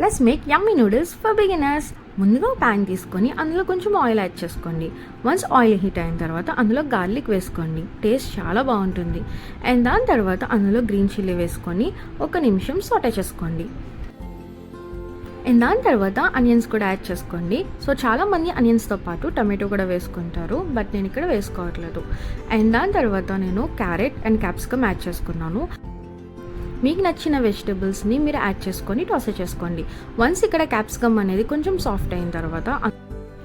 Let's make yummy noodles for beginners. ముందుగా pan తీసుకొని అందులో కొంచెం ఆయిల్ యాడ్ చేసుకోండి. వన్స్ ఆయిల్ హీట్ అయిన తర్వాత అందులో గార్లిక్ వేసుకోండి. టేస్ట్ చాలా బాగుంటుంది. అండ్ దాని తర్వాత అందులో గ్రీన్ చిల్లీ వేసుకొని 1 నిమిషం సాటే చేసుకోండి. అండ్ దాని తర్వాత అనియన్స్ కూడా యాడ్ చేసుకోండి. సో చాలామంది అనియన్స్తో పాటు టమాటో కూడా వేసుకుంటారు, బట్ నేను ఇక్కడ వేసుకోవట్లేదు. అండ్ దాని తర్వాత నేను క్యారెట్ అండ్ క్యాప్సికమ్ యాడ్ చేసుకున్నాను. మీకు నచ్చిన వెజిటబుల్స్ని మీరు యాడ్ చేసుకొని టాస్ చేసుకోండి. వన్స్ ఇక్కడ క్యాప్సికమ్ అనేది కొంచెం సాఫ్ట్ అయిన తర్వాత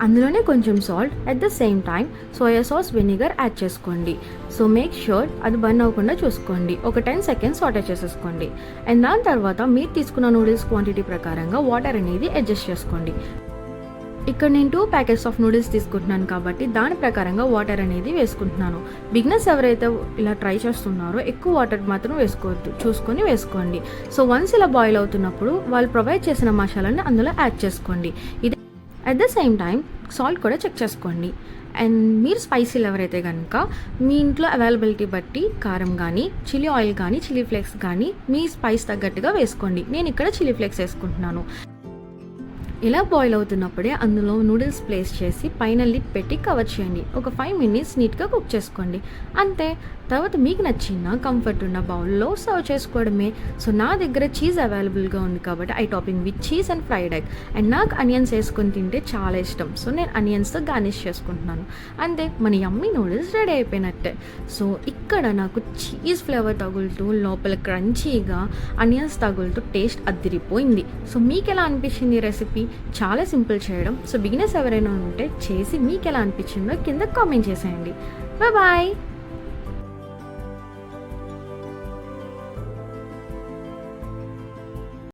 అందులోనే కొంచెం salt, at the same time soya sauce, vinegar add చేసుకోండి. సో మేక్ ష్యూర్ అది బర్న్ అవ్వకుండా చూసుకోండి. ఒక 10 సెకండ్స్ సాటే చేసేసుకోండి. అండ్ దాని తర్వాత మీరు తీసుకున్న నూడిల్స్ క్వాంటిటీ ప్రకారంగా వాటర్ అనేది అడ్జస్ట్ చేసుకోండి. ఇక్కడ నేను 2 ప్యాకెట్స్ ఆఫ్ నూడిల్స్ తీసుకుంటున్నాను కాబట్టి దాని ప్రకారంగా వాటర్ అనేది వేసుకుంటున్నాను. బిగినర్స్ ఎవరైతే ఇలా ట్రై చేస్తున్నారో ఎక్కువ వాటర్ మాత్రం వేసుకోవద్దు, చూసుకొని వేసుకోండి. సో వన్స్ ఇలా బాయిల్ అవుతున్నప్పుడు వాళ్ళు ప్రొవైడ్ చేసిన మసాలాని అందులో యాడ్ చేసుకోండి. ఇది at the same time salt కూడా చెక్ చేసుకోండి. అండ్ మీరు స్పైసీలు ఎవరైతే కనుక మీ ఇంట్లో అవైలబిలిటీ బట్టి కారం కానీ, చిల్లీ ఆయిల్ కానీ, చిల్లీ ఫ్లేక్స్ కానీ మీ స్పైస్ తగ్గట్టుగా వేసుకోండి. నేను ఇక్కడ చిల్లీ ఫ్లేక్స్ వేసుకుంటున్నాను. ఇలా బాయిల్ అవుతున్నప్పుడే అందులో నూడిల్స్ ప్లేస్ చేసి పైన లిడ్ పెట్టి కవర్ చేయండి. ఒక 5 మినిట్స్ నీట్గా కుక్ చేసుకోండి. అంతే. తర్వాత మీకు నచ్చిన కంఫర్ట్ ఉన్న బౌల్లో సర్వ్ చేసుకోవడమే. సో నా దగ్గర చీజ్ అవైలబుల్గా ఉంది కాబట్టి I topping with cheese and fried egg. And నాకు అనియన్స్ వేసుకొని తింటే చాలా ఇష్టం. సో నేను అనియన్స్తో గార్నిష్ చేసుకుంటున్నాను. అంతే, మన యమ్మీ నూడిల్స్ రెడీ అయిపోయినట్టే. సో ఇక్కడ నాకు చీజ్ ఫ్లేవర్ తగులుతూ లోపల క్రంచీగా అనియన్స్ తగులుతూ టేస్ట్ అదిరిపోయింది. సో మీకు ఎలా అనిపించింది రెసిపీ? చాలా సింపుల్ చేయడం. సో బిగినర్స్ ఎవరైనా ఉంటే చేసి మీకు ఎలా అనిపించిందో కింద కామెంట్ చేసేయండి. బాయ్.